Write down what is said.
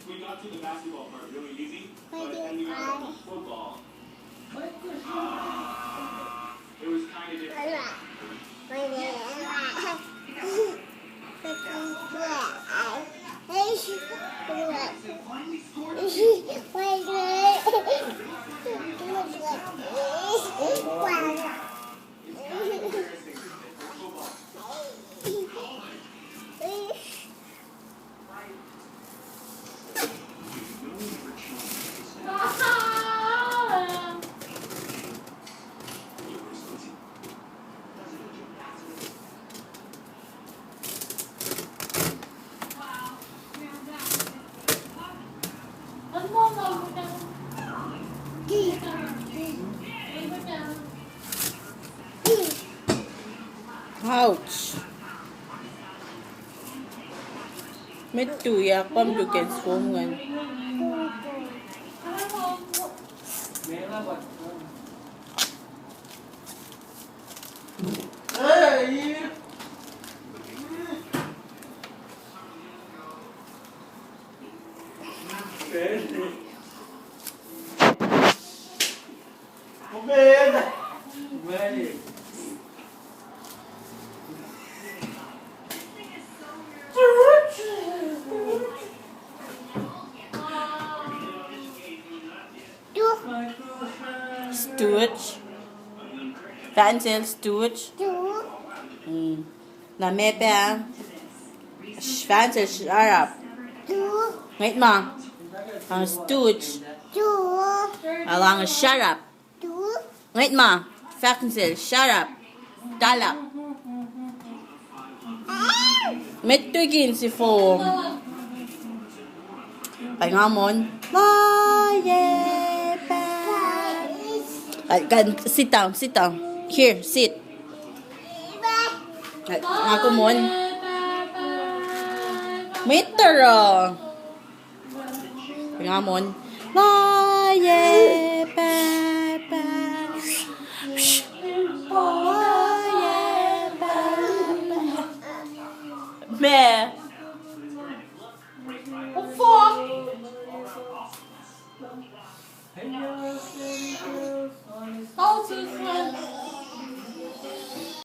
We got to the basketball part really easy, but then we got to football. It was kind of different. Ouch. Mấy tụi con tụi kẹt xuống rồi. Stewart. Pencil Stewart. Là mẹ bé. Pencil Arab. Wait ma. Stewart. Along shut up. Wait ma. Pencil shut up. Dalap. Mẹ tôi kín si phồng. Phải ngon món. Sit down, sit down. Here, sit. Ako mon. Meter. Nga mon. Mẹ. What for? Oh,